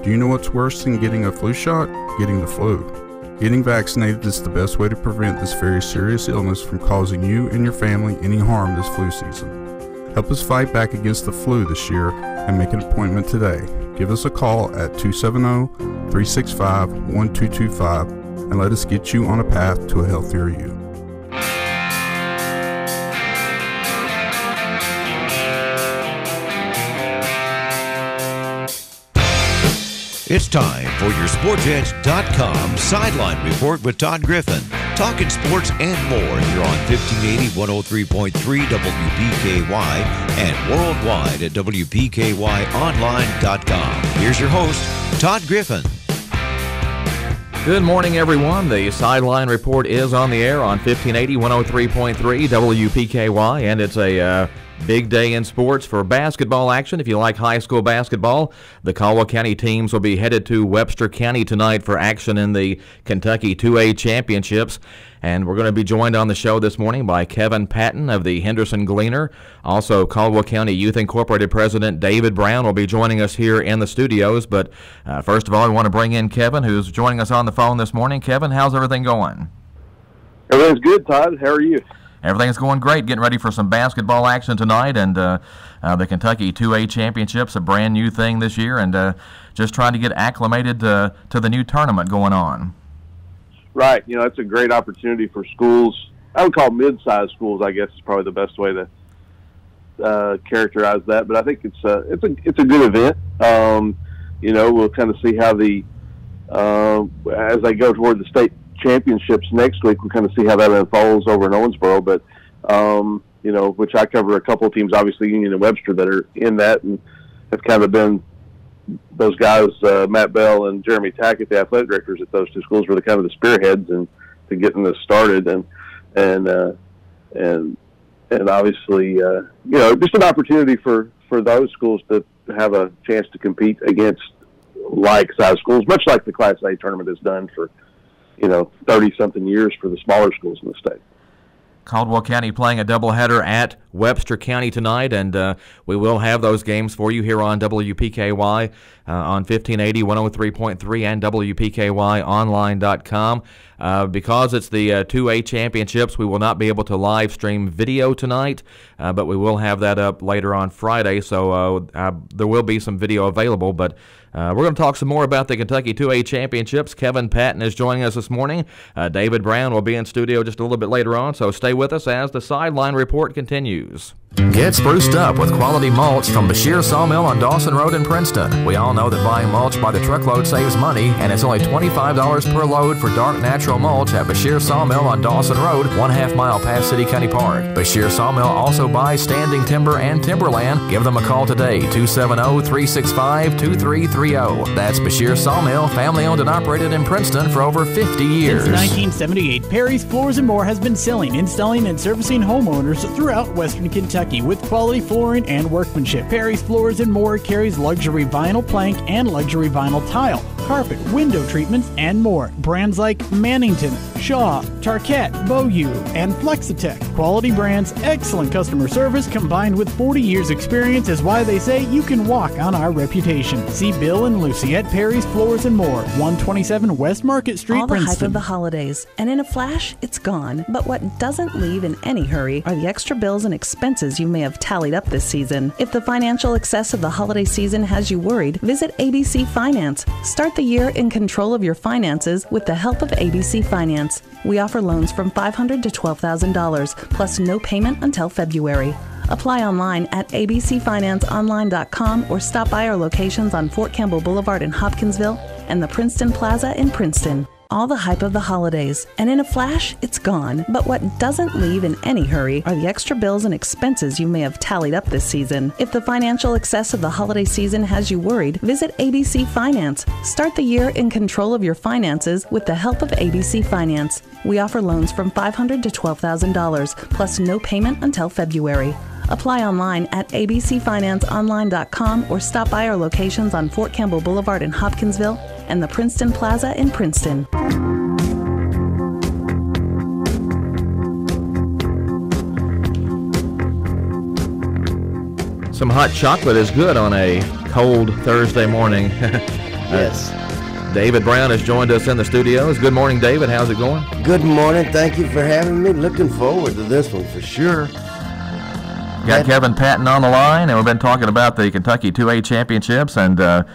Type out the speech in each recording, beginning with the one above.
Do you know what's worse than getting a flu shot? Getting the flu. Getting vaccinated is the best way to prevent this very serious illness from causing you and your family any harm this flu season. Help us fight back against the flu this year and make an appointment today. Give us a call at 270-365-1225 and let us get you on a path to a healthier you. It's time for your SportsEdge.com Sideline Report with Todd Griffin. Talking sports and more here on 1580, 103.3 WPKY and worldwide at WPKYonline.com. Here's your host, Todd Griffin. Good morning, everyone. The Sideline Report is on the air on 1580, 103.3 WPKY, and it's a big day in sports for basketball action. If you like high school basketball, the Caldwell County teams will be headed to Webster County tonight for action in the Kentucky 2A Championships. And we're going to be joined on the show this morning by Kevin Patton of the Henderson Gleaner. Also, Caldwell County Youth Incorporated President David Brown will be joining us here in the studios. But first of all, we want to bring in Kevin, who's joining us on the phone this morning. Kevin, how's everything going? Everything's good, Todd. How are you? Everything's going great. Getting ready for some basketball action tonight, and the Kentucky 2A Championships, a brand new thing this year, and just trying to get acclimated to the new tournament going on. Right. You know, it's a great opportunity for schools. I would call mid-sized schools, I guess, is probably the best way to characterize that. But I think it's a good event. You know, we'll kind of see how as they go toward the state championships next week, we'll kind of see how that unfolds over in Owensboro. But you know, which I cover a couple of teams, obviously Union and Webster, that are in that and have kind of been those guys, Matt Bell and Jeremy Tackett, the athletic directors at those two schools, were the kind of the spearheads and to getting this started, and obviously you know, just an opportunity for those schools to have a chance to compete against like-sized schools, much like the Class A tournament has done for, you know, 30-something years for the smaller schools in the state. Caldwell County playing a doubleheader at Webster County tonight, and we will have those games for you here on WPKY on 1580, 103.3, and WPKYonline.com. Because it's the 2A Championships, we will not be able to live stream video tonight, but we will have that up later on Friday, so there will be some video available. But we're going to talk some more about the Kentucky 2A Championships. Kevin Patton is joining us this morning. David Brown will be in studio just a little bit later on, so stay with us as the Sideline Report continues. Get spruced up with quality mulch from Bashir Sawmill on Dawson Road in Princeton. We all know that buying mulch by the truckload saves money, and it's only $25 per load for dark natural mulch at Bashir Sawmill on Dawson Road, 1/2 mile past City County Park. Bashir Sawmill also buys standing timber and timberland. Give them a call today, 270-365-2330. That's Bashir Sawmill, family owned and operated in Princeton for over 50 years. Since 1978, Perry's Floors & More has been selling, installing, and servicing homeowners throughout Western Kentucky with quality flooring and workmanship. Perry's Floors & More carries luxury vinyl plank and luxury vinyl tile, carpet, window treatments, and more. Brands like Mannington, Shaw, Tarkett, Beaulieu, and Flexitech. Quality brands, excellent customer service, combined with 40 years experience is why they say you can walk on our reputation. See Bill and Lucy at Perry's Floors & More, 127 West Market Street, All the Princeton. hype of the holidays, and in a flash, it's gone. But what doesn't leave in any hurry are the extra bills and expenses you may have tallied up this season. If the financial excess of the holiday season has you worried, visit ABC Finance. Start the year in control of your finances with the help of ABC Finance. We offer loans from $500 to $12,000, plus no payment until February. Apply online at abcfinanceonline.com or stop by our locations on Fort Campbell Boulevard in Hopkinsville and the Princeton Plaza in Princeton. All the hype of the holidays, and in a flash, it's gone. But what doesn't leave in any hurry are the extra bills and expenses you may have tallied up this season. If the financial excess of the holiday season has you worried, visit ABC Finance. Start the year in control of your finances with the help of ABC Finance. We offer loans from $500 to $12,000, plus no payment until February. Apply online at abcfinanceonline.com or stop by our locations on Fort Campbell Boulevard in Hopkinsville and the Princeton Plaza in Princeton. Some hot chocolate is good on a cold Thursday morning. Yes. David Brown has joined us in the studios. Good morning, David. How's it going? Good morning. Thank you for having me. Looking forward to this one for sure. Got Kevin Patton on the line, and we've been talking about the Kentucky 2A championships, and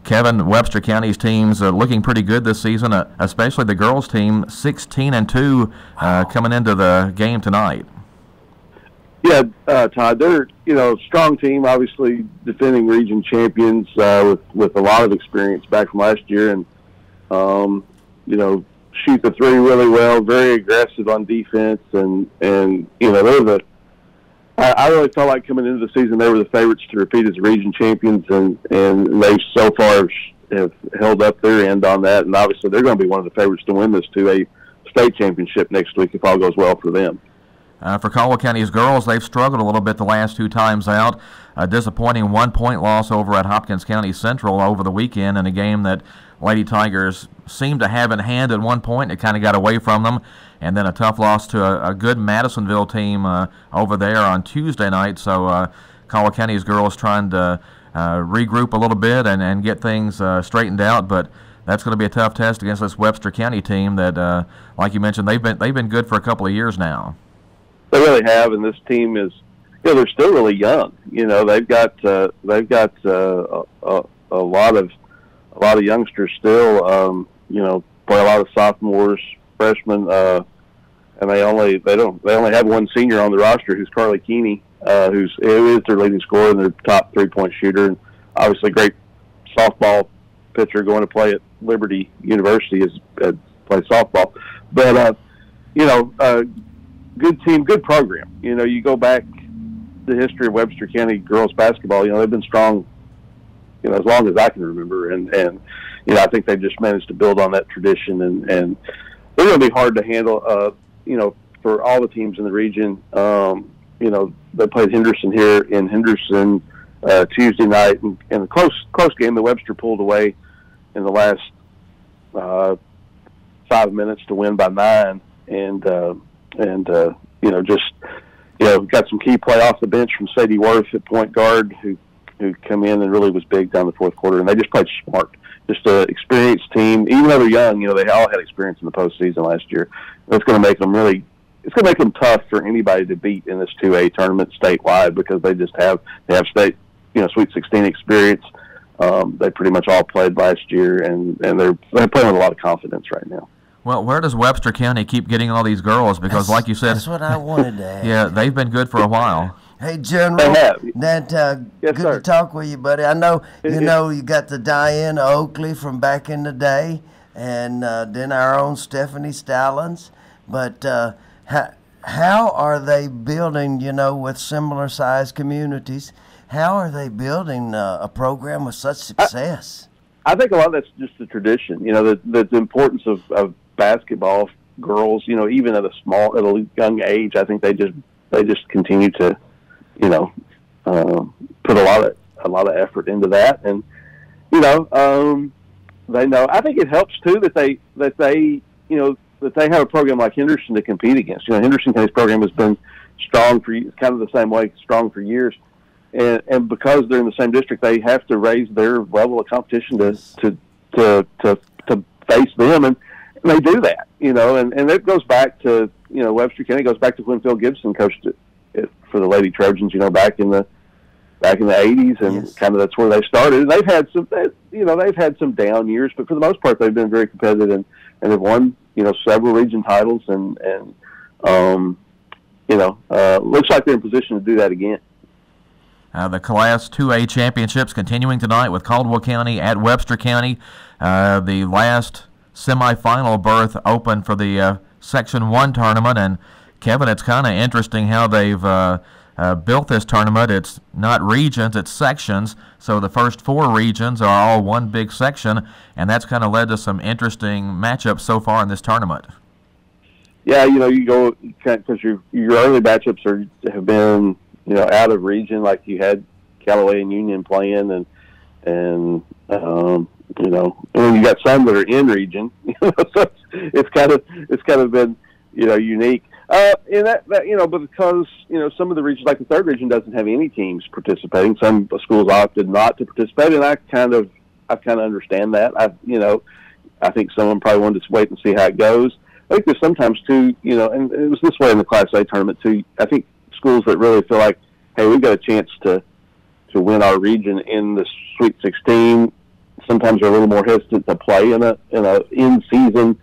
Kevin, Webster County's team's looking pretty good this season, especially the girls' team, 16-2 coming into the game tonight. Yeah, Todd, they're a strong team, obviously defending region champions with a lot of experience back from last year, and shoot the three really well, very aggressive on defense, and they're I really felt like coming into the season they were the favorites to repeat as region champions, and they so far have held up their end on that, and obviously they're going to be one of the favorites to win this 2A state championship next week if all goes well for them. For Caldwell County's girls, they've struggled a little bit the last two times out. A disappointing 1-point loss over at Hopkins County Central over the weekend in a game that Lady Tigers seemed to have in hand at one point. It kind of got away from them. And then a tough loss to a good Madisonville team over there on Tuesday night. So Caldwell County's girls trying to regroup a little bit and get things straightened out. But that's going to be a tough test against this Webster County team that, like you mentioned, they've been good for a couple of years now. They really have, and this team is, they're still really young. They've got a lot of youngsters still. Play a lot of sophomores, freshmen, and they only have one senior on the roster, who's Carly Keeney, who is their leading scorer and their top 3-point shooter, and obviously great softball pitcher going to play at Liberty University play softball. But good team, good program. You go back the history of Webster County girls basketball. They've been strong, as long as I can remember, and I think they've just managed to build on that tradition, and they're going to be hard to handle. For all the teams in the region. They played Henderson here in Henderson Tuesday night, and a close game. The Webster pulled away in the last 5 minutes to win by 9, got some key play off the bench from Sadie Worth at point guard, who come in and really was big down the fourth quarter, and they just played smart. Just an experienced team, even though they're young. They all had experience in the postseason last year. It's going to make them it's going to make them tough for anybody to beat in this 2A tournament statewide, because they have state, Sweet 16 experience. They pretty much all played last year, and they're playing with a lot of confidence right now. Well, where does Webster County keep getting all these girls? Because, like you said, that's what I wanted to ask. Yeah, they've been good for a while. Hey, General, yes, good sir. to talk with you, buddy. I know you got the Diana Oakley from back in the day, and then our own Stephanie Stallings. But how are they building? With similar-sized communities, how are they building a program with such success? I think a lot of that's just the tradition. The importance of basketball girls. Even at a young age, I think they just continue to. Put a lot of effort into that, and they know. I think it helps too that they have a program like Henderson to compete against. Henderson County's program has been strong kind of the same way, strong for years, and because they're in the same district, they have to raise their level of competition to face them, and they do that. And it goes back to Webster County goes back to when Phil Gibson coached it for the Lady Trojans, back in the 80s, and yes. Kind of that's where they started. And they've had some down years, but for the most part, they've been very competitive and have won, several region titles, and looks like they're in position to do that again. The Class 2A championships continuing tonight with Caldwell County at Webster County. The last semifinal berth open for the Section 1 tournament, and Kevin, it's kind of interesting how they've built this tournament. It's not regions, it's sections. So the first 4 regions are all one big section, and that's kind of led to some interesting matchups so far in this tournament. Yeah, you go because your early matchups have been out of region, like you had Callaway and Union playing, and and then you got some that are in region. So it's kind of been unique. In that but because some of the regions, like the third region, doesn't have any teams participating. Some schools opted not to participate, and I kind of I kind of understand that. I think someone probably wanted to wait and see how it goes. I think there's sometimes too, and it was this way in the Class A tournament too. I think schools that really feel like, hey, we've got a chance to win our region in the Sweet 16, sometimes are a little more hesitant to play in a in-season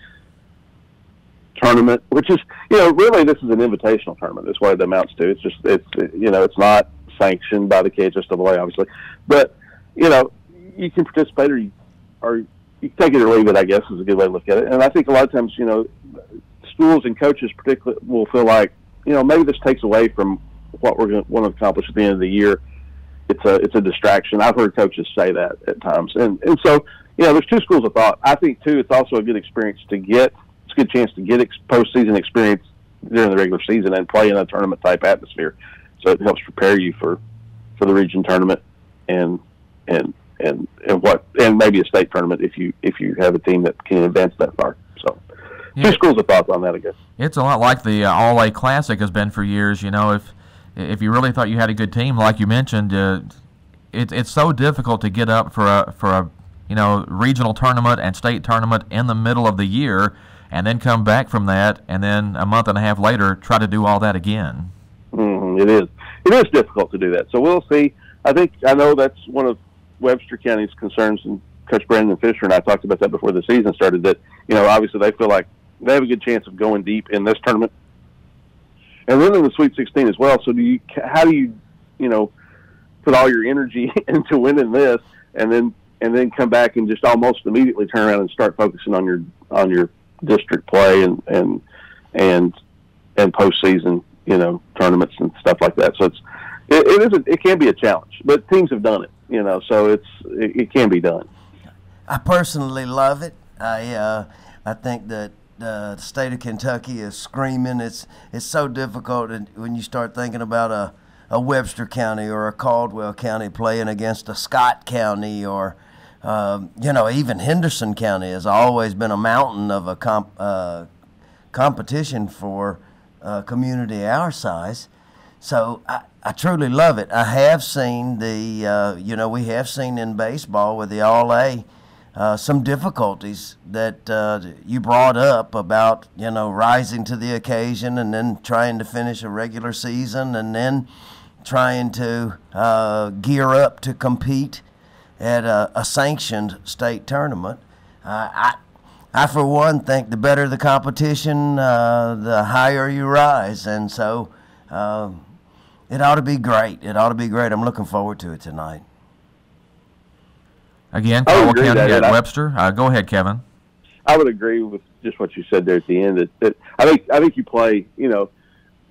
tournament, which is, really this is an invitational tournament. That's what it amounts to. It's just, it's not sanctioned by the KHSAA, obviously, but you can participate or you can take it or leave it, I guess, is a good way to look at it. And I think a lot of times, schools and coaches particularly will feel like, maybe this takes away from what we're going to want to accomplish at the end of the year. It's a distraction. I've heard coaches say that at times. And so, there's two schools of thought. I think, too, it's also a good experience it's a good chance to get postseason experience during the regular season and play in a tournament-type atmosphere. So it helps prepare you for the region tournament and maybe a state tournament if you have a team that can advance that far. So two schools of thought on that, I guess. It's a lot like the All-A Classic has been for years. If you really thought you had a good team, like you mentioned, it's so difficult to get up for a regional tournament and state tournament in the middle of the year, and then come back from that, and then a month and a half later try to do all that again. It is difficult to do that. So we'll see. I know that's one of Webster County's concerns, and Coach Brandon Fisher and I talked about that before the season started, that, obviously they feel like they have a good chance of going deep in this tournament. And then in the Sweet 16 as well. So how do you put all your energy into winning this and then come back and just almost immediately turn around and start focusing on your district play and postseason, tournaments and stuff like that. So it can be a challenge, but teams have done it, so it can be done. I personally love it. I think that the state of Kentucky is screaming. It's so difficult when you start thinking about a Webster County or a Caldwell County playing against a Scott County or even Henderson County has always been a mountain of a competition for a community our size. So I truly love it. I have seen we have seen in baseball with the All-A some difficulties that you brought up about, rising to the occasion and then trying to finish a regular season and then trying to gear up to compete at a sanctioned state tournament. I, for one, think the better the competition, the higher you rise. And so it ought to be great. It ought to be great. I'm looking forward to it tonight. Again, Caldwell County at Webster. Go ahead, Kevin. I would agree with just what you said there at the end. That I think you play, the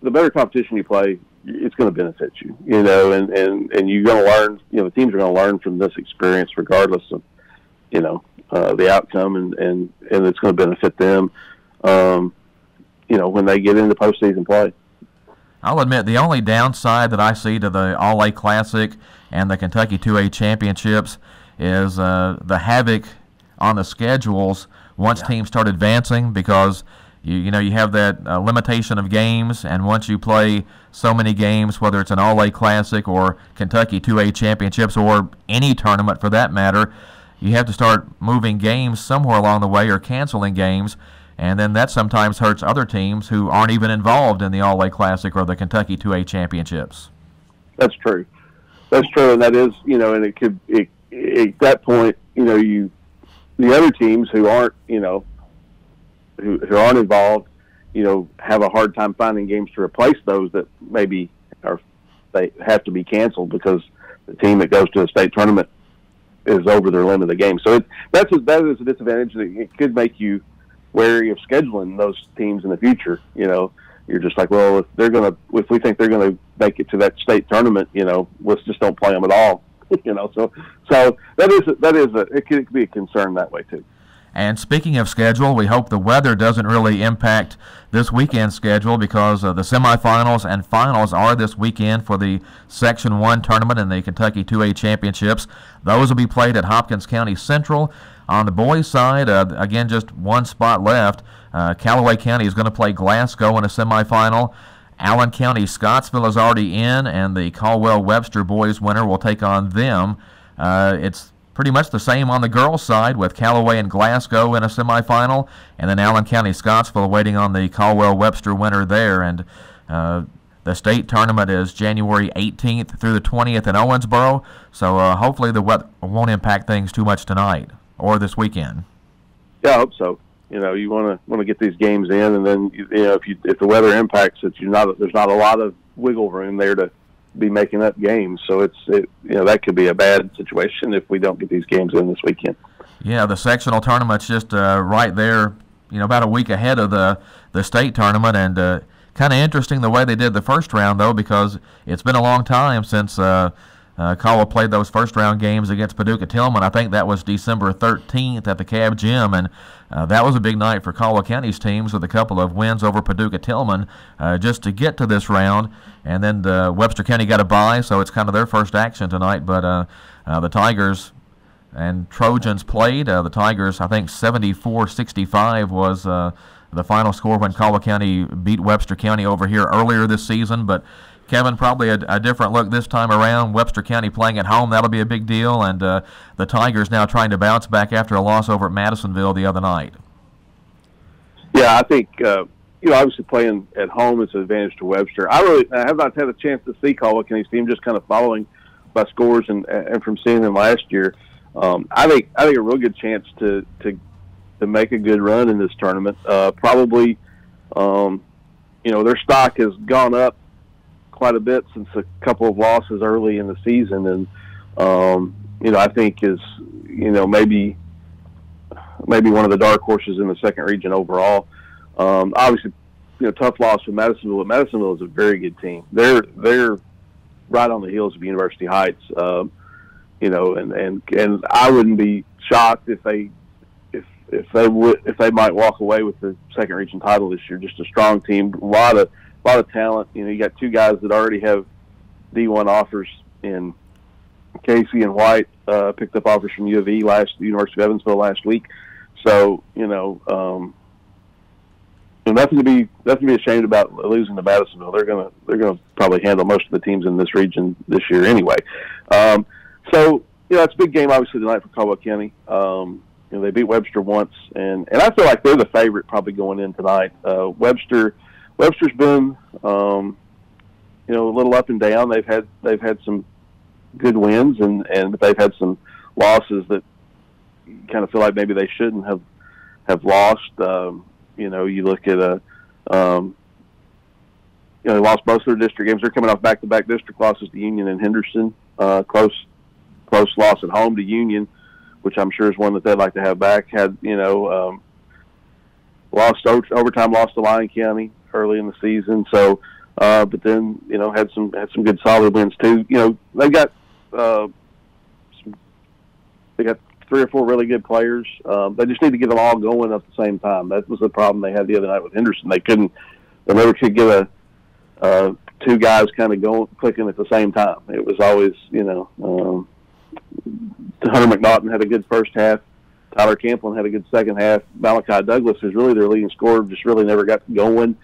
better competition you play, it's going to benefit you, and you're going to learn, the teams are going to learn from this experience regardless of, the outcome, and it's going to benefit them, when they get into postseason play. I'll admit the only downside that I see to the All-A Classic and the Kentucky 2A Championships is the havoc on the schedules once teams start advancing, because you have that limitation of games, and once you play so many games, whether it's an All-A Classic or Kentucky 2A Championships or any tournament for that matter, you have to start moving games somewhere along the way or canceling games, and then that sometimes hurts other teams who aren't even involved in the All-A Classic or the Kentucky 2A Championships. That's true, and that is, and it could at that point, the other teams who aren't, who aren't involved, have a hard time finding games to replace those that maybe they have to be canceled because the team that goes to a state tournament is over their limit of the game. So that is a disadvantage. It could make you wary of scheduling those teams in the future. You're just like, well, if we think they're gonna make it to that state tournament, let's just don't play them at all. So it could be a concern that way too. And speaking of schedule, we hope the weather doesn't really impact this weekend's schedule, because the semifinals and finals are this weekend for the Section 1 tournament and the Kentucky 2A Championships. Those will be played at Hopkins County Central. On the boys' side, again, just one spot left. Callaway County is going to play Glasgow in a semifinal. Allen County Scottsville is already in, and the Caldwell-Webster boys winner will take on them. It's pretty much the same on the girls' side, with Callaway and Glasgow in a semifinal, and then Allen County Scottsville waiting on the Caldwell-Webster winner there. And the state tournament is January 18th through the 20th in Owensboro, so hopefully the weather won't impact things too much tonight or this weekend. Yeah, I hope so. You want to get these games in, and then if the weather impacts it, there's not a lot of wiggle room there to be making up games. So that could be a bad situation if we don't get these games in this weekend. Yeah, the sectional tournament's just right there, about a week ahead of the state tournament, and kind of interesting the way they did the first round though, because it's been a long time since Caldwell played those first-round games against Paducah-Tillman. I think that was December 13th at the Cab Gym, and that was a big night for Caldwell County's teams with a couple of wins over Paducah-Tillman just to get to this round. And then Webster County got a bye, so it's kind of their first action tonight. But the Tigers and Trojans played. The Tigers, I think 74-65 was the final score when Caldwell County beat Webster County over here earlier this season. But Kevin, probably a different look this time around. Webster County playing at home, that'll be a big deal. And the Tigers now trying to bounce back after a loss over at Madisonville the other night. Yeah, I think, obviously playing at home is an advantage to Webster. I have not had a chance to see Caldwell County's team, just kind of following by scores and from seeing them last year. I think a real good chance to make a good run in this tournament. Probably, their stock has gone up quite a bit since a couple of losses early in the season, and I think is maybe one of the dark horses in the second region overall. Obviously, tough loss with Madisonville. But Madisonville is a very good team. They're right on the heels of University Heights. And I wouldn't be shocked if they might walk away with the second region title this year. Just a strong team, a lot of talent. You got two guys that already have D1 offers in Casey and White. Picked up offers from U of E, the University of Evansville last week. So nothing to be ashamed about losing to Madisonville. They're gonna probably handle most of the teams in this region this year anyway. So it's a big game obviously tonight for Caldwell County. They beat Webster once, and I feel like they're the favorite probably going in tonight. Webster's been a little up and down. They've had some good wins, but they've had some losses that you kind of feel like maybe they shouldn't have lost. You look at they lost both their district games. They're coming off back-to-back district losses to Union and Henderson. Close loss at home to Union, which I'm sure is one that they'd like to have back. Had lost overtime, lost to Lyon County early in the season. So, but then had some good solid wins too. They got 3 or 4 really good players. They just need to get them all going at the same time. That was the problem they had the other night with Henderson. They never could get two guys kind of clicking at the same time. It was always Hunter McNaughton had a good first half. Tyler Camplin had a good second half. Malachi Douglas is really their leading scorer, just really never got going,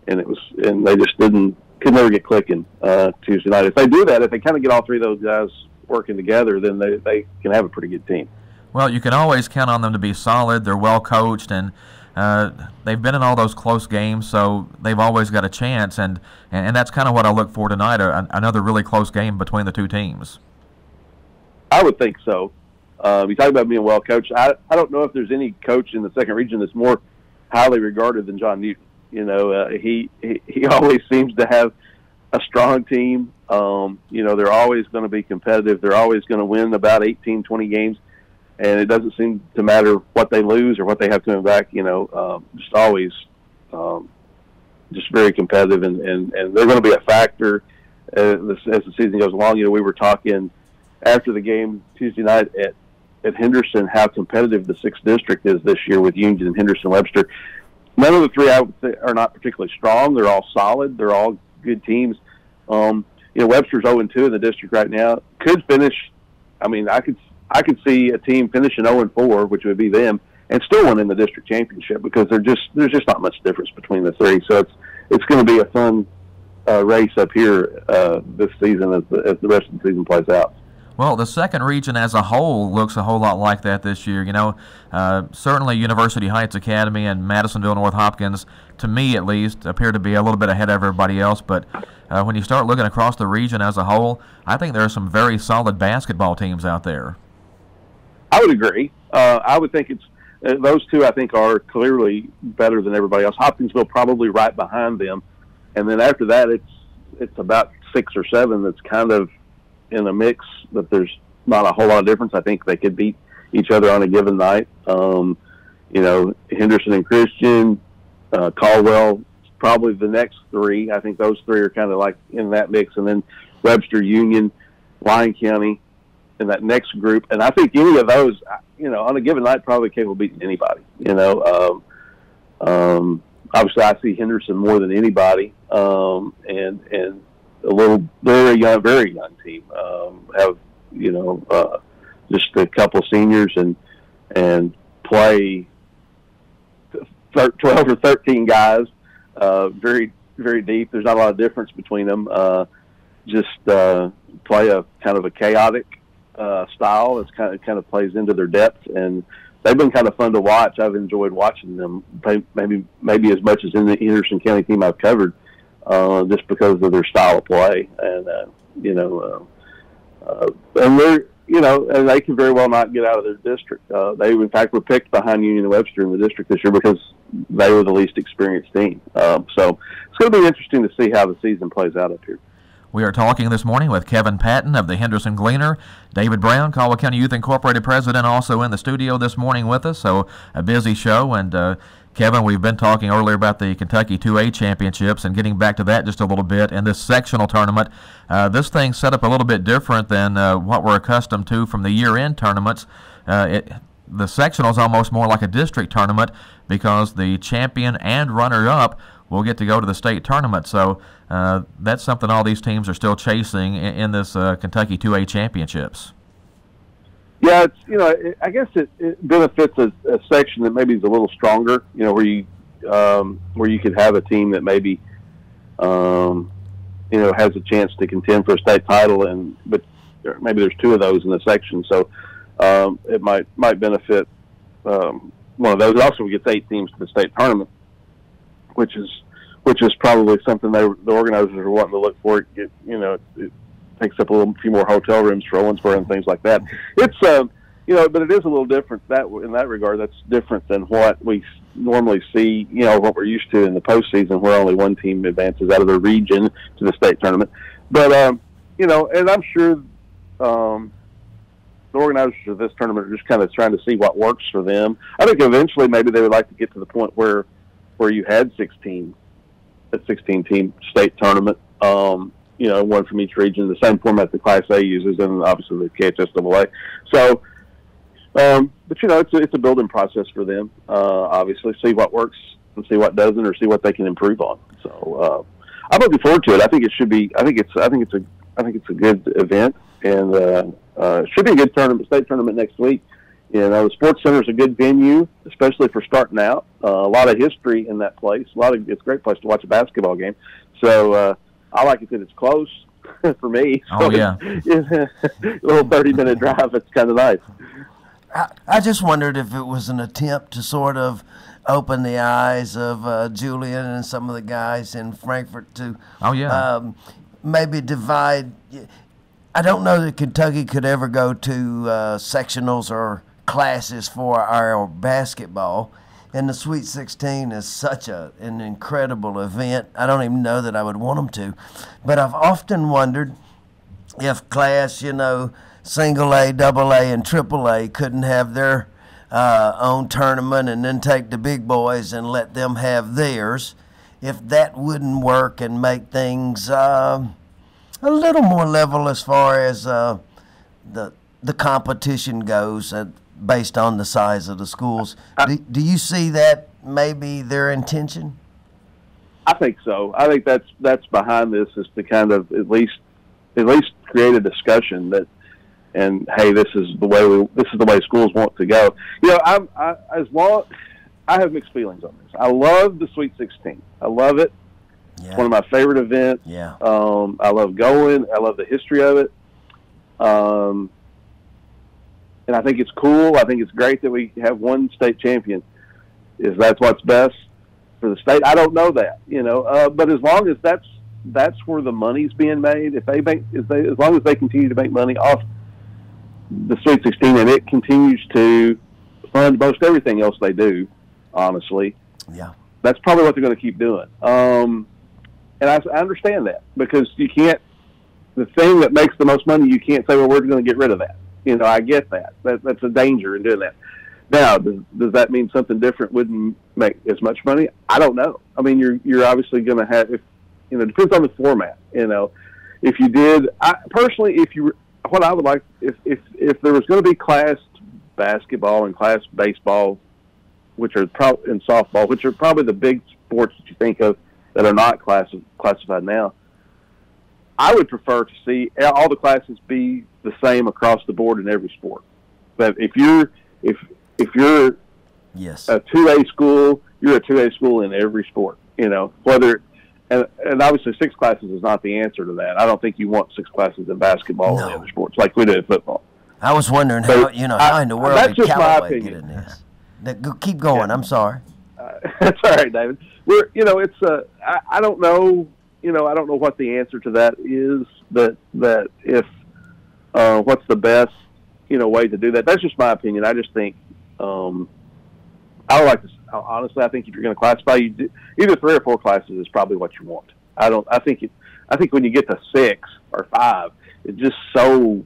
and they just could never get clicking Tuesday night. If they do that, if they kind of get all 3 of those guys working together, then they can have a pretty good team. Well, you can always count on them to be solid. They're well coached, and they've been in all those close games, so they've always got a chance, and that's kind of what I look for tonight, another really close game between the two teams. I would think so. You talk about being well coached. I don't know if there's any coach in the second region that's more highly regarded than John Newton. He always seems to have a strong team. They're always going to be competitive. They're always going to win about 18, 20 games, and it doesn't seem to matter what they lose or what they have coming back. Just always just very competitive, and they're going to be a factor as the season goes along. We were talking after the game Tuesday night at Henderson how competitive the 6th district is this year with Union and Henderson Webster. None of the 3 I would say are not particularly strong. They're all solid. They're all good teams. Webster's 0-2 in the district right now. Could finish. I mean, I could see a team finishing 0-4, which would be them, and still winning the district championship because there's just not much difference between the 3. So it's going to be a fun race up here this season as the rest of the season plays out. Well, the second region as a whole looks a whole lot like that this year. Certainly University Heights Academy and Madisonville North Hopkins, to me at least, appear to be a little bit ahead of everybody else. But when you start looking across the region as a whole, I think there are some very solid basketball teams out there. I would agree. I would think those two, I think, are clearly better than everybody else. Hopkinsville probably right behind them. And then after that, it's about 6 or 7 that's kind of in a mix, but there's not a whole lot of difference. I think they could beat each other on a given night. Henderson and Christian, Caldwell, probably the next 3. I think those 3 are kind of like in that mix, and then Webster, Union, Lyon County in that next group. And I think any of those, on a given night, probably capable of beating anybody. Obviously, I see Henderson more than anybody, and a little very young team. Have just a couple seniors and play 12 or 13 guys, very very deep. There's not a lot of difference between them. Just play a kind of a chaotic style. It's kind of plays into their depth, and they've been kind of fun to watch. I've enjoyed watching them, maybe as much as in the Henderson County team I've covered, just because of their style of play. And and they're and they can very well not get out of their district. They in fact were picked behind Union and Webster in the district this year because they were the least experienced team. So it's going to be interesting to see how the season plays out up here. We are talking this morning with Kevin Patton of the Henderson Gleaner. David Brown, Caldwell County Youth Incorporated president, also in the studio this morning with us. So a busy show. And Kevin, we've been talking earlier about the Kentucky 2A championships, and getting back to that just a little bit. In this sectional tournament, this thing's set up a little bit different than what we're accustomed to from the year-end tournaments. The sectional is almost more like a district tournament because the champion and runner-up will get to go to the state tournament. So that's something all these teams are still chasing in this Kentucky 2A championships. Yeah, it's, I guess it benefits a section that maybe is a little stronger, where you could have a team that maybe has a chance to contend for a state title, but maybe there's 2 of those in the section, so it might benefit one of those. It also gets 8 teams to the state tournament, which is probably something the organizers are wanting to look for. It takes up a few more hotel rooms for Owensboro and things like that. It's but it is a little different in that regard. That's different than what we normally see. What we're used to in the postseason, where only one team advances out of the region to the state tournament. But and I'm sure the organizers of this tournament are just kind of trying to see what works for them. I think eventually maybe they would like to get to the point where you had 16 team state tournament, one from each region, the same format the Class A uses, and obviously the KHSAA. So, but it's a building process for them. Obviously, see what works and see what doesn't, or see what they can improve on. So, I'm looking forward to it. I think it should be. I think it's a good event, and it should be a good state tournament next week. The Sports Center is a good venue, especially for starting out. A lot of history in that place. It's a great place to watch a basketball game. So I like it that it's close for me. Oh, yeah. A little 30-minute drive. It's kind of nice. I just wondered if it was an attempt to sort of open the eyes of Julian and some of the guys in Frankfort to maybe divide. I don't know that Kentucky could ever go to sectionals or classes for our basketball, and the Sweet 16 is such an incredible event. I don't even know that I would want them to, but I've often wondered if class, single A, double A, and triple A couldn't have their own tournament and then take the big boys and let them have theirs, if that wouldn't work and make things a little more level as far as the competition goes, based on the size of the schools. Do you see that maybe their intention? I think so. I think that's behind this, is to kind of at least create a discussion that, and hey, this is the way schools want to go. I have mixed feelings on this. I love the Sweet 16. I love it. Yeah. It's one of my favorite events. Yeah. I love going. I love the history of it. And I think it's cool. I think it's great that we have one state champion. Is that what's best for the state? I don't know that, but as long as that's where the money's being made, as long as they continue to make money off the Sweet 16 and it continues to fund most everything else they do, honestly, yeah, that's probably what they're going to keep doing. And I understand that, because you can't, the thing that makes the most money, you can't say, well, we're going to get rid of that. I get that. That's a danger in doing that. Now, does that mean something different wouldn't make as much money? I don't know. I mean, you're obviously going to have, it depends on the format. If you did, what I would like, if there was going to be class basketball and class baseball, which are and softball, which are probably the big sports that you think of that are not classified now, I would prefer to see all the classes be the same across the board in every sport. But if you're yes, a 2A school, you're a 2A school in every sport. Whether and obviously 6 classes is not the answer to that. I don't think you want 6 classes in basketball and other sports like we do in football. I was wondering how in the world did Callaway get in this. Keep going. I'm sorry. That's all right, David. It's I don't know. I don't know what the answer to that is. That if what's the best way to do that? That's just my opinion. I just think I would like to. Honestly, I think if you're going to classify, either 3 or 4 classes is probably what you want. I think when you get to 6 or 5, it's just so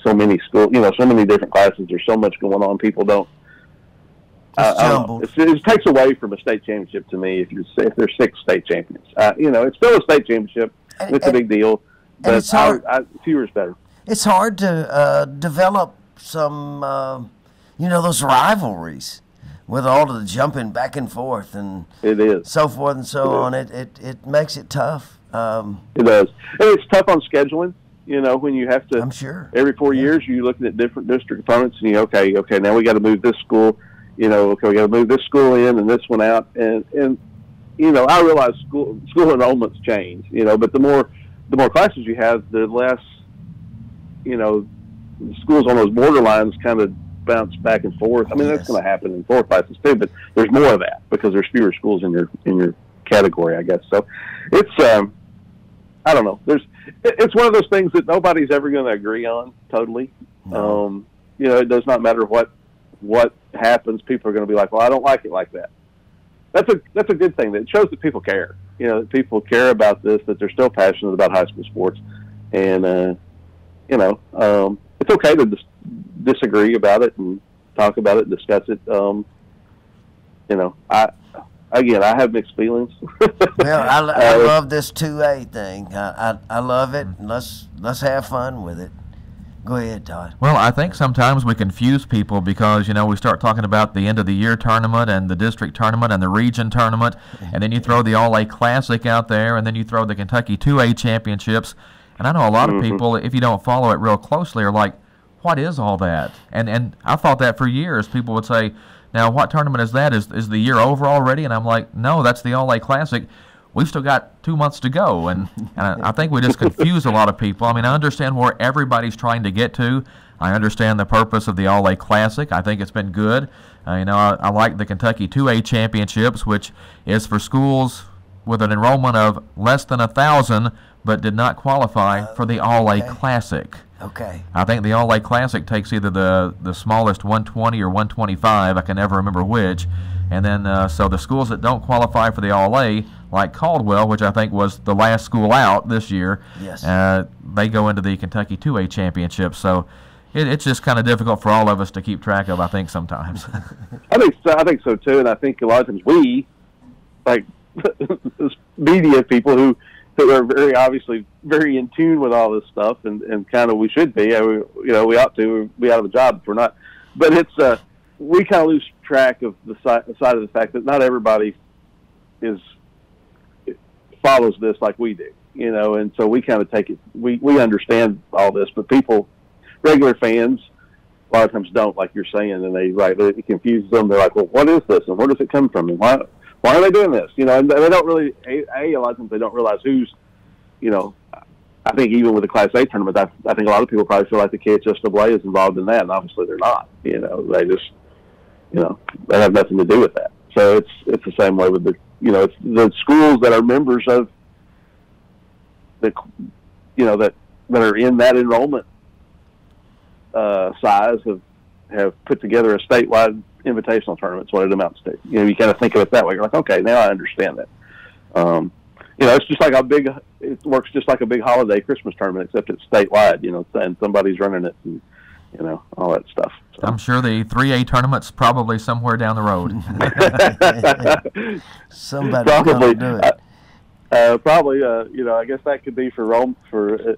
many schools. So many different classes. There's so much going on. People don't. It takes away from a state championship to me if there's 6 state champions. It's still a state championship. It's a big deal, but it's hard, fewer is better. It's hard to develop some, those rivalries with all of the jumping back and forth and it is so forth and so on. It makes it tough. It does, and it's tough on scheduling. When you have to. I'm sure. Every 4 years, you're looking at different district opponents, and okay, now we got to move this school. We got to move this school in and this one out, and I realize school enrollments change, but the more classes you have, the less, schools on those borderlines kind of bounce back and forth. I mean, that's going to happen in 4 classes too, but there's more of that because there's fewer schools in your category, I guess. So it's I don't know. It's one of those things that nobody's ever going to agree on totally. No. It does not matter what happens. People are going to be like, well, I don't like it like that. That's a good thing. That shows that people care. That people care about this. That they're still passionate about high school sports, and it's okay to disagree about it and talk about it, and discuss it. I have mixed feelings. Well, I love this 2A thing. I love it. Let's have fun with it. Go ahead, Todd. Well, I think sometimes we confuse people because, we start talking about the end of the year tournament and the district tournament and the region tournament, and then you throw the All-A Classic out there, and then you throw the Kentucky 2A championships. And I know a lot of people, if you don't follow it real closely, are like, what is all that? And I thought that for years. People would say, now, what tournament is that? Is the year over already? And I'm like, no, that's the All-A Classic. We've still got 2 months to go, and I think we just confuse a lot of people. I mean, I understand where everybody's trying to get to. I understand the purpose of the All-A Classic. I think it's been good. I like the Kentucky 2A Championships, which is for schools with an enrollment of less than 1,000, but did not qualify for the All-A Classic. Okay. I think the All-A Classic takes either the smallest 120 or 125. I can never remember which. And then, so the schools that don't qualify for the All-A, like Caldwell, which I think was the last school out this year, yes, they go into the Kentucky 2A Championship. So it's just kind of difficult for all of us to keep track of, I think, sometimes. I think so, too. And I think a lot of times we, like media people who are very obviously very in tune with all this stuff, and kind of we should be. We ought to be out of a job if we're not. But it's we kind of lose track of the side of the fact that not everybody follows this like we do, and so we kind of take it. We understand all this, but regular fans, a lot of times don't, like you're saying, and it confuses them. They're like, well, what is this, and where does it come from, and why are they doing this? And they don't really. A lot of times they don't realize who's. I think even with the Class A tournament, I think a lot of people probably feel like the KHSAA is involved in that, and obviously they're not. They just, they have nothing to do with that. So it's the same way with it's the schools that are members of the, that are in that enrollment size have put together a statewide invitational tournament. That's what it amounts to. You kind of think of it that way. You're like, okay, now I understand that. It's just like it works just like a big holiday Christmas tournament, except it's statewide, and somebody's running it and, all that stuff. So. I'm sure the 3A tournament's probably somewhere down the road. Somebody probably do it. Probably, I guess that could be for Rome from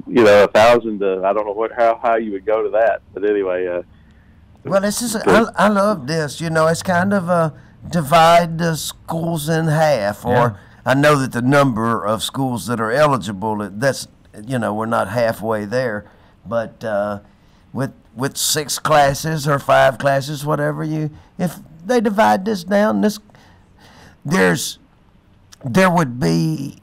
1,000 to I don't know how high you would go to that, but anyway. Well, it's just I love this. It's kind of divide the schools in half, or I know that the number of schools that are eligible, that's we're not halfway there, but with 6 classes or 5 classes, whatever if they divide this down, there would be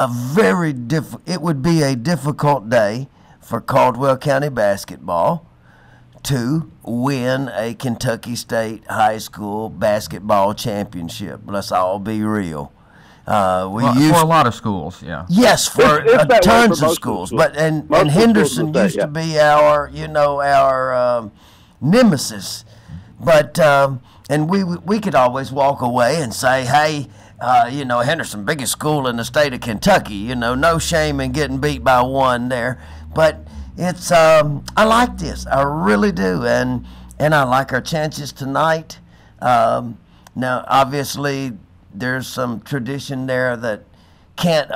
it would be a difficult day for Caldwell County basketball to win a Kentucky State high school basketball championship. Let's all be real. For a lot of schools, yeah. Yes, for it's tons of schools. But and Henderson used to be our nemesis. But and we could always walk away and say, hey, Henderson, biggest school in the state of Kentucky. No shame in getting beat by one there. But it's I like this, I really do, and I like our chances tonight. Now, obviously, there's some tradition there that can't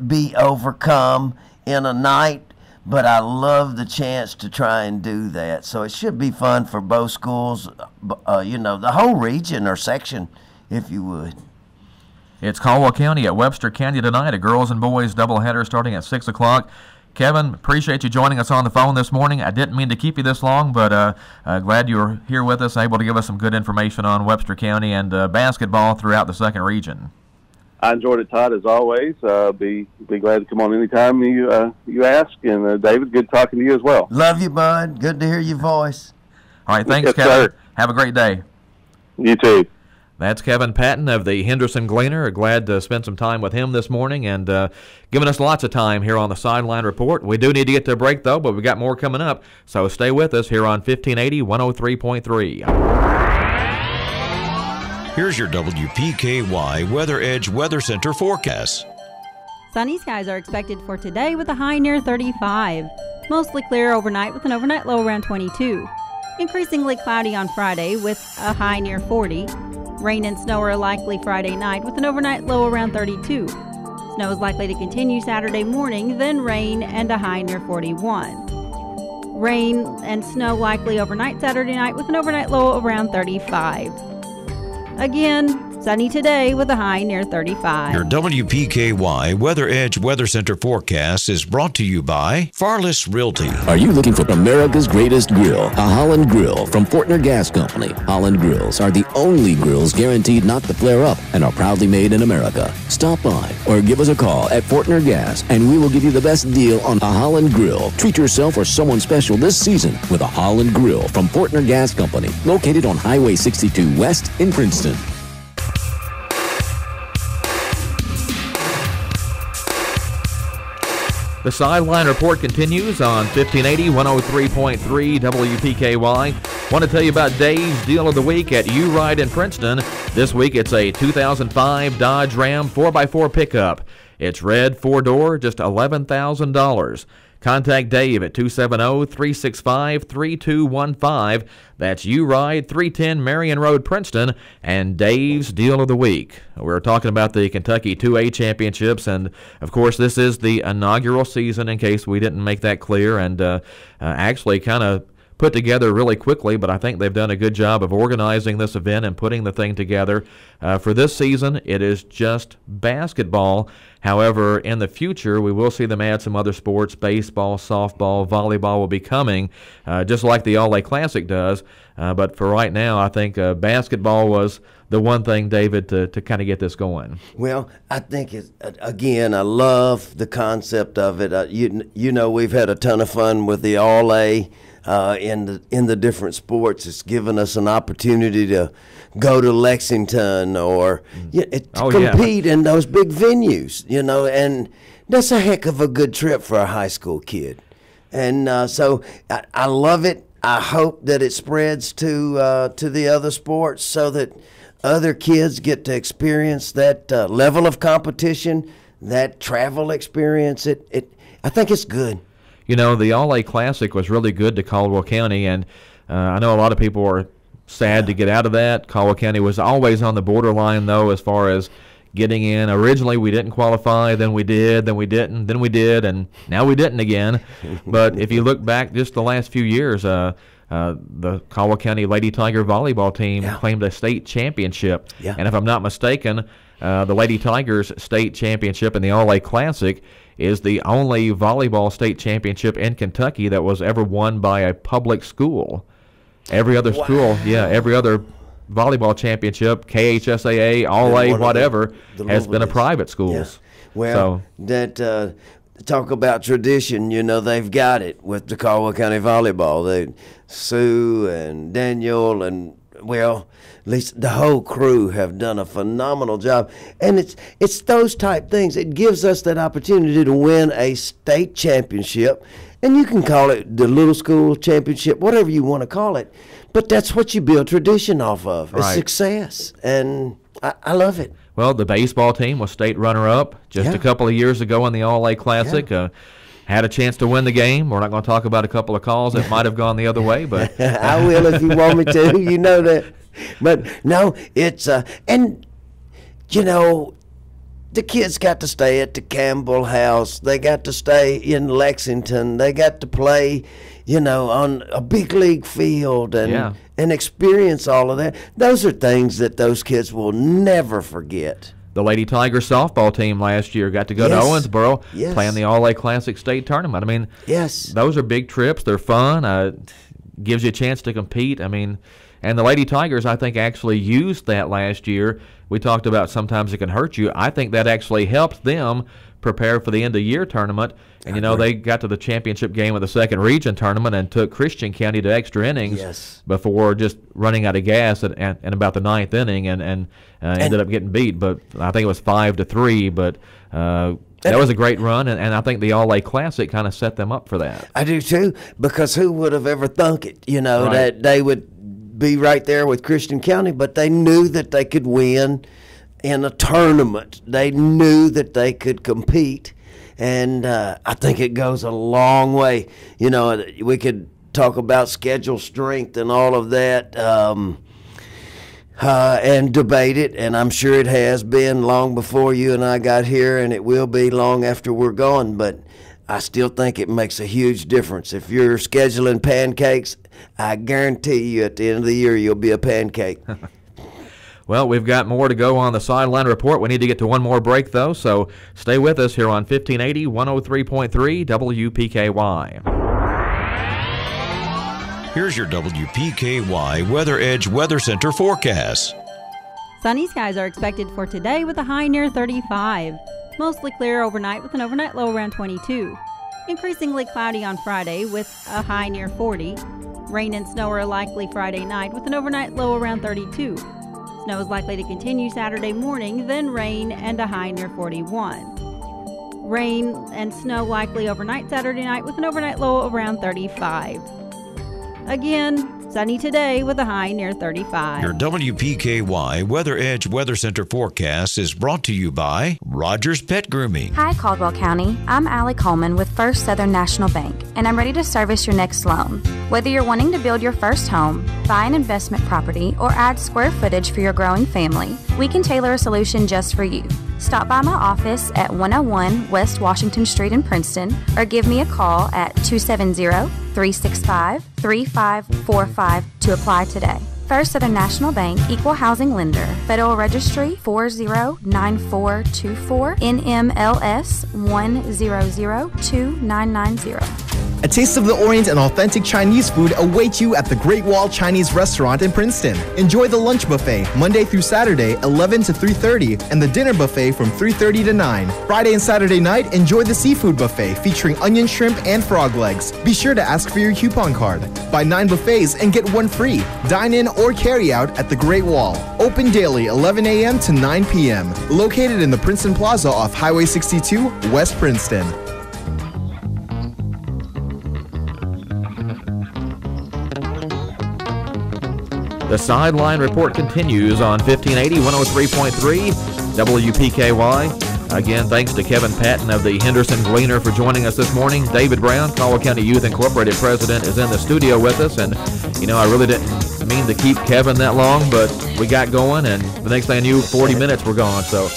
be overcome in a night, but I love the chance to try and do that. So it should be fun for both schools, the whole region or section, if you would. It's Caldwell County at Webster County tonight, a girls and boys doubleheader starting at 6 o'clock. Kevin, appreciate you joining us on the phone this morning. I didn't mean to keep you this long, but glad you were here with us, able to give us some good information on Webster County and basketball throughout the second region. I enjoyed it, Todd, as always. Be glad to come on anytime you ask. And David, good talking to you as well. Love you, bud. Good to hear your voice. All right, thanks, yes, Kevin. Sir. Have a great day. You too. That's Kevin Patton of the Henderson Gleaner. Glad to spend some time with him this morning and giving us lots of time here on the Sideline Report. We do need to get to a break, though, but we've got more coming up. So stay with us here on 1580 103.3. Here's your WPKY Weather Edge Weather Center forecast. Sunny skies are expected for today with a high near 35. Mostly clear overnight with an overnight low around 22. Increasingly cloudy on Friday with a high near 40. Rain and snow are likely Friday night with an overnight low around 32. Snow is likely to continue Saturday morning, then rain and a high near 41. Rain and snow likely overnight Saturday night with an overnight low around 35. Again, sunny today with a high near 35. Your WPKY Weather Edge Weather Center forecast is brought to you by Farless Realty. Are you looking for America's greatest grill? A Holland Grill from Fortner Gas Company. Holland Grills are the only grills guaranteed not to flare up and are proudly made in America. Stop by or give us a call at Fortner Gas and we will give you the best deal on a Holland Grill. Treat yourself or someone special this season with a Holland Grill from Fortner Gas Company, located on Highway 62 West in Princeton. The Sideline Report continues on 1580 103.3 WPKY. Want to tell you about Dave's Deal of the Week at U-Ride in Princeton. This week it's a 2005 Dodge Ram 4x4 pickup. It's red, 4-door, just $11,000. Contact Dave at 270-365-3215. That's U-Ride, 310 Marion Road, Princeton, and Dave's Deal of the Week. We're talking about the Kentucky 2A Championships, and, of course, this is the inaugural season, in case we didn't make that clear, and actually kind of put together really quickly, but I think they've done a good job of organizing this event and putting the thing together. For this season, it is just basketball. However, in the future, we will see them add some other sports. Baseball, softball, volleyball will be coming, just like the All-A Classic does. But for right now, I think basketball was the one thing, David, to kind of get this going? Well, I think again, I love the concept of it. You know, we've had a ton of fun with the All-A in the different sports. It's given us an opportunity to go to Lexington or compete in those big venues, you know, and that's a heck of a good trip for a high school kid. And so I love it. I hope that it spreads to the other sports so that other kids get to experience that level of competition, that travel experience. I think it's good. You know, the All-A Classic was really good to Caldwell County, and I know a lot of people are sad to get out of that. Caldwell County was always on the borderline, though, as far as getting in. Originally, we didn't qualify, then we did, then we didn't, then we did, and now we didn't again. But if you look back just the last few years, the Caldwell County Lady Tiger volleyball team claimed a state championship. Yeah. And if I'm not mistaken, the Lady Tigers state championship in the All-A Classic is the only volleyball state championship in Kentucky that was ever won by a public school. Every other school, every other volleyball championship, KHSAA, All-A, whatever, has been a private schools. Yeah. Well, so, talk about tradition, you know, they've got it with the Caldwell County volleyball. Sue and Daniel and, well, at least the whole crew have done a phenomenal job. And it's those type things. It gives us that opportunity to win a state championship. And you can call it the little school championship, whatever you want to call it. But that's what you build tradition off of, is success. And I love it. Well, the baseball team was state runner-up just a couple of years ago in the All-A Classic. Had a chance to win the game. We're not going to talk about a couple of calls that might have gone the other way, but I will if you want me to. You know that. But no, it's and you know, the kids got to stay at the Campbell House. They got to stay in Lexington. They got to play, you know, on a big league field and experience all of that. Those are things that those kids will never forget. The Lady Tiger softball team last year got to go to Owensboro, play in the All-A Classic state tournament. I mean, those are big trips. They're fun. Gives you a chance to compete. I mean, and the Lady Tigers, I think, actually used that last year. We talked about sometimes it can hurt you. I think that actually helped them prepare for the end-of-year tournament. And, you know, they got to the championship game of the second region tournament and took Christian County to extra innings before just running out of gas at about the ninth inning and ended up getting beat. But I think it was 5-3. But that was a great run, and I think the All-A Classic kind of set them up for that. I do, too, because who would have ever thunk it, you know, that they would be right there with Christian County, but they knew that they could win in a tournament. They knew that they could compete. And I think it goes a long way. You know, we could talk about schedule strength and all of that and debate it, and I'm sure it has been long before you and I got here, and it will be long after we're gone, but I still think it makes a huge difference. If you're scheduling pancakes, I guarantee you at the end of the year you'll be a pancake. Well, we've got more to go on the Sideline Report. We need to get to one more break, though, so stay with us here on 1580, 103.3 WPKY. Here's your WPKY Weather Edge Weather Center forecast. Sunny skies are expected for today with a high near 35. Mostly clear overnight with an overnight low around 22. Increasingly cloudy on Friday with a high near 40. Rain and snow are likely Friday night with an overnight low around 32. Snow is likely to continue Saturday morning, then rain and a high near 41. Rain and snow likely overnight Saturday night with an overnight low around 35. Again, sunny today with a high near 35. Your WPKY Weather Edge Weather Center forecast is brought to you by Rogers Pet Grooming. Hi, Caldwell County. I'm Allie Coleman with First Southern National Bank, and I'm ready to service your next loan. Whether you're wanting to build your first home, buy an investment property, or add square footage for your growing family, we can tailor a solution just for you. Stop by my office at 101 West Washington Street in Princeton, or give me a call at 270-365-3545 to apply today. First Southern National Bank, Equal Housing Lender, Federal Registry 409424, NMLS 1002990. A taste of the Orient and authentic Chinese food awaits you at the Great Wall Chinese Restaurant in Princeton. Enjoy the lunch buffet Monday through Saturday, 11 to 3:30, and the dinner buffet from 3:30 to 9. Friday and Saturday night, enjoy the seafood buffet featuring onion shrimp and frog legs. Be sure to ask for your coupon card. Buy 9 buffets and get 1 free. Dine in or carry out at the Great Wall. Open daily 11 a.m. to 9 p.m. Located in the Princeton Plaza off Highway 62, West Princeton. The Sideline Report continues on 1580, 103.3 WPKY. Again, thanks to Kevin Patton of the Henderson Gleaner for joining us this morning. David Brown, Caldwell County Youth Incorporated president, is in the studio with us. And, you know, I really didn't mean to keep Kevin that long, but we got going, and the next thing I knew, 40 minutes were gone. So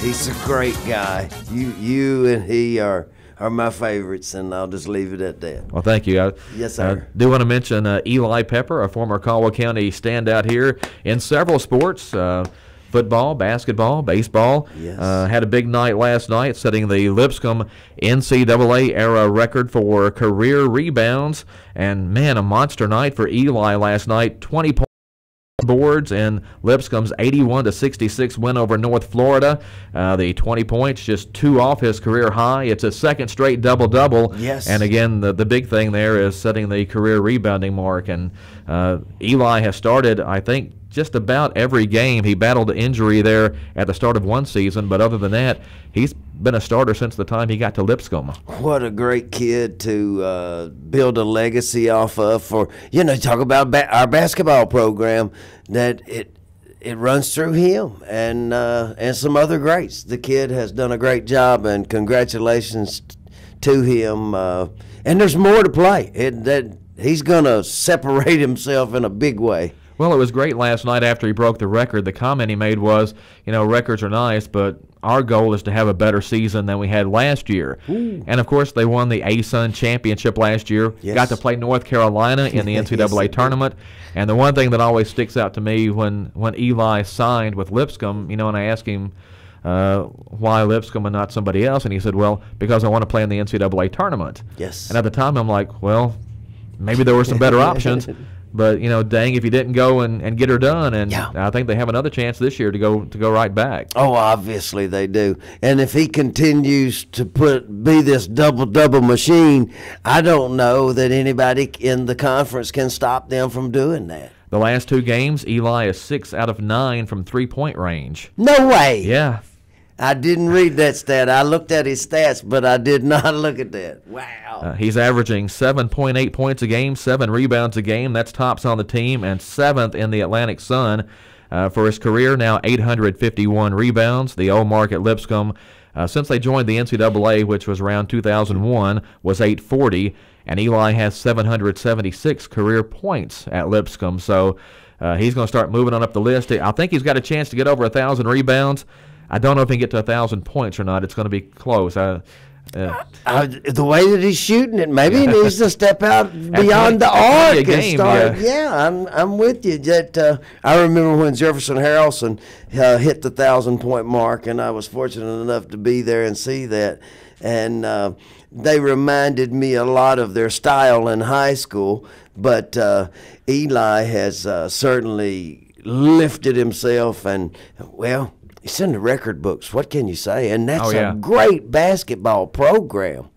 He's a great guy. You and he are my favorites, and I'll just leave it at that. Well, thank you. Yes, sir. I do want to mention Eli Pepper, a former Caldwell County standout here in several sports, football, basketball, baseball. Yes. Had a big night last night, setting the Lipscomb NCAA era record for career rebounds. And, man, a monster night for Eli last night, 20 points. Boards and Lipscomb's 81-66 win over North Florida. The 20 points, just 2 off his career high. It's a second straight double-double. Yes. And again, the big thing there is setting the career rebounding mark. And Eli has started, I think, just about every game. He battled injury there at the start of one season, but other than that, he's been a starter since the time he got to Lipscomb. What a great kid to build a legacy off of. For, you know, talk about our basketball program, that it runs through him and some other greats. The kid has done a great job, and congratulations to him. And there's more to play. He's going to separate himself in a big way. Well, it was great last night after he broke the record. The comment he made was, you know, records are nice, but our goal is to have a better season than we had last year. Ooh. And, of course, they won the ASUN championship last year. Yes. Got to play North Carolina in the NCAA tournament. And the one thing that always sticks out to me when Eli signed with Lipscomb, you know, and I asked him why Lipscomb and not somebody else, and he said, well, because I want to play in the NCAA tournament. Yes. And at the time, I'm like, well, maybe there were some better options. But, you know, dang if you didn't go and get her done. And yeah. I think they have another chance this year to go right back. Oh, obviously they do. And if he continues to be this double-double machine, I don't know that anybody in the conference can stop them from doing that. The last 2 games, Eli is 6 out of 9 from three-point range. No way. Yeah. I didn't read that stat. I looked at his stats, but I did not look at that. Wow. He's averaging 7.8 points a game, 7 rebounds a game. That's tops on the team, and 7th in the Atlantic Sun. For his career, now 851 rebounds. The old mark at Lipscomb, since they joined the NCAA, which was around 2001, was 840. And Eli has 776 career points at Lipscomb. So he's going to start moving on up the list. I think he's got a chance to get over 1,000 rebounds. I don't know if he can get to 1,000 points or not. It's going to be close. The way that he's shooting it, maybe he needs to step out beyond the arc and start. Yeah, I'm with you. I remember when Jefferson Harrelson hit the 1,000-point mark, and I was fortunate enough to be there and see that. And they reminded me a lot of their style in high school. But Eli has certainly lifted himself, and, well, he's in the record books. What can you say? And that's a great basketball program.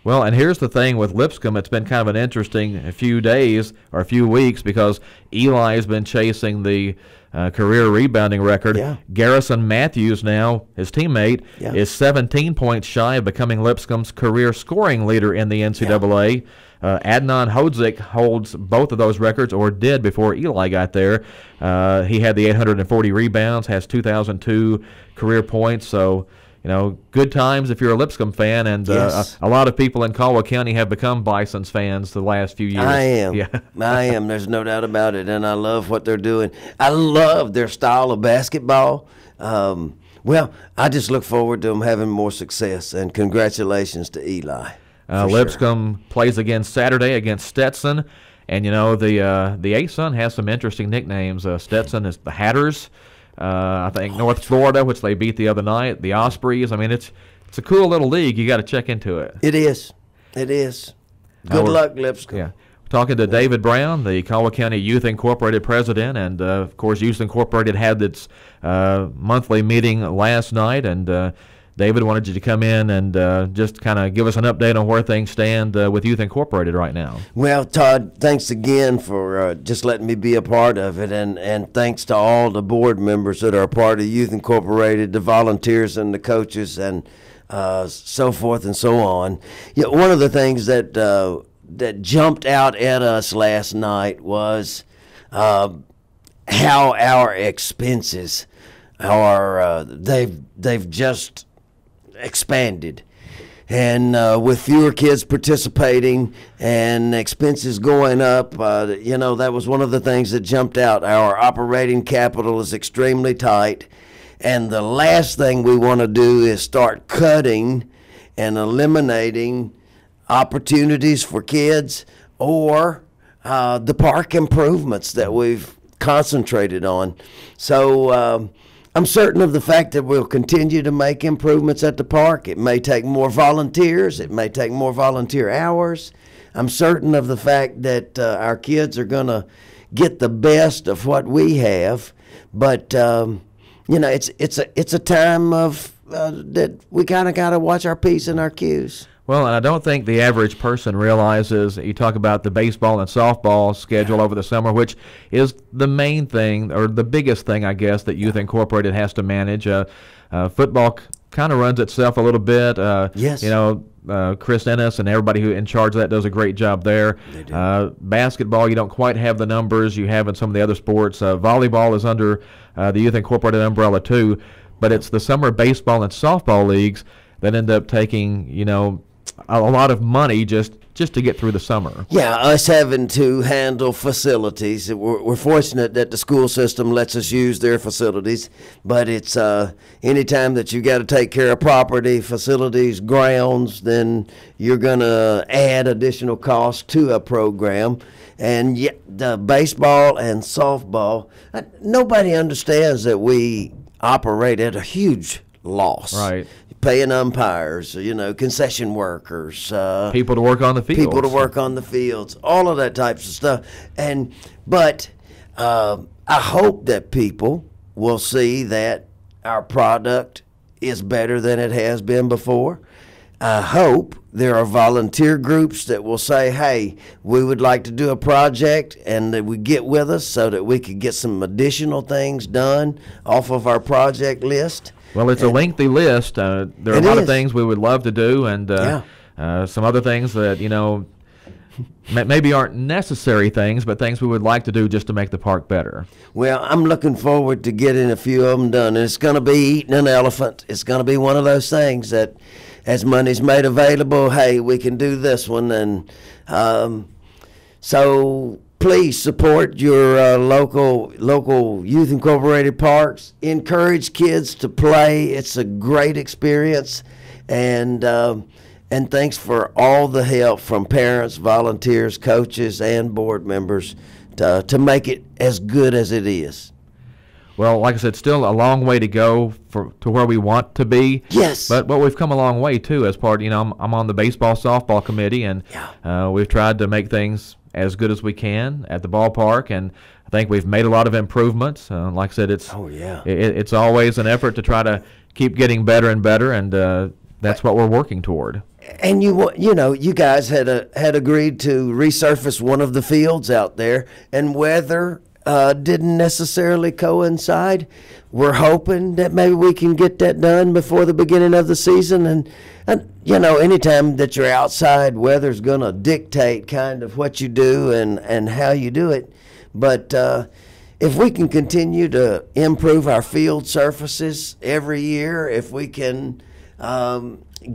Well, and here's the thing with Lipscomb. It's been kind of an interesting few days or a few weeks because Eli has been chasing the career rebounding record. Yeah. Garrison Matthews now, his teammate, is 17 points shy of becoming Lipscomb's career scoring leader in the NCAA. Yeah. Adnan Hodzik holds both of those records, or did before Eli got there. He had the 840 rebounds, has 2,002 career points. So, you know, good times if you're a Lipscomb fan. And a lot of people in Caldwell County have become Bison's fans the last few years. I am. Yeah. I am. There's no doubt about it. And I love what they're doing. I love their style of basketball. Well, I just look forward to them having more success. And congratulations to Eli. Lipscomb plays again Saturday against Stetson, and you know the ASUN has some interesting nicknames. Stetson is the Hatters. I think North Florida, which they beat the other night, the Ospreys. I mean, it's a cool little league. You got to check into it. It is. It is. Good luck, Lipscomb. Yeah. Talking to David Brown, the Caldwell County Youth Incorporated president, and of course Youth Incorporated had its monthly meeting last night, and David wanted you to come in and just kind of give us an update on where things stand with Youth Incorporated right now. Well, Todd, thanks again for just letting me be a part of it, and thanks to all the board members that are a part of Youth Incorporated, the volunteers and the coaches, and so forth and so on. Yeah, one of the things that jumped out at us last night was how our expenses are they've just expanded, and with fewer kids participating and expenses going up, that was one of the things that jumped out. Our operating capital is extremely tight, and the last thing we want to do is start cutting and eliminating opportunities for kids or the park improvements that we've concentrated on. So I'm certain of the fact that we'll continue to make improvements at the park. It may take more volunteers. It may take more volunteer hours. I'm certain of the fact that our kids are going to get the best of what we have. But, it's a time of that we kind of got to watch our P's and our Q's. Well, and I don't think the average person realizes, you talk about the baseball and softball schedule over the summer, which is the main thing, or the biggest thing, I guess, that Youth Incorporated has to manage. Football kind of runs itself a little bit. Yes. Chris Ennis and everybody who in charge of that does a great job there. They do. Basketball, you don't quite have the numbers you have in some of the other sports. Volleyball is under the Youth Incorporated umbrella too, but it's the summer baseball and softball leagues that end up taking, a lot of money just to get through the summer. Yeah, us having to handle facilities. We're fortunate that the school system lets us use their facilities, but it's anytime that you got to take care of property, facilities, grounds, then you're going to add additional costs to a program. And yet the baseball and softball, nobody understands that we operate at a huge loss. Right. Paying umpires, concession workers, people to work on the fields, all of that types of stuff. But I hope that people will see that our product is better than it has been before. I hope there are volunteer groups that will say, hey, we would like to do a project, and that we get with us so that we could get some additional things done off of our project list. Well, it's a lengthy list. There are a lot of things we would love to do, and some other things that, maybe aren't necessary things, but things we would like to do just to make the park better. Well, I'm looking forward to getting a few of them done. And it's going to be eating an elephant. It's going to be one of those things that as money's made available, hey, we can do this one. And so please support your local Youth Incorporated parks. Encourage kids to play. It's a great experience. And thanks for all the help from parents, volunteers, coaches, and board members to make it as good as it is. Well, like I said, still a long way to go to where we want to be. Yes. But we've come a long way, too, as part, I'm on the baseball, softball committee, and we've tried to make things as good as we can at the ballpark, and I think we've made a lot of improvements. Like I said, it's always an effort to try to keep getting better and better, and that's what we're working toward. And you guys had agreed to resurface one of the fields out there, and weather didn't necessarily coincide. We're hoping that maybe we can get that done before the beginning of the season. And anytime that you're outside, weather's going to dictate kind of what you do and how you do it. But if we can continue to improve our field surfaces every year, if we can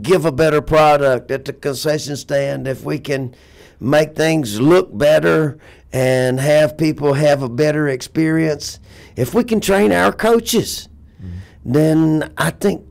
give a better product at the concession stand, if we can make things look better and have people have a better experience, if we can train our coaches, then I think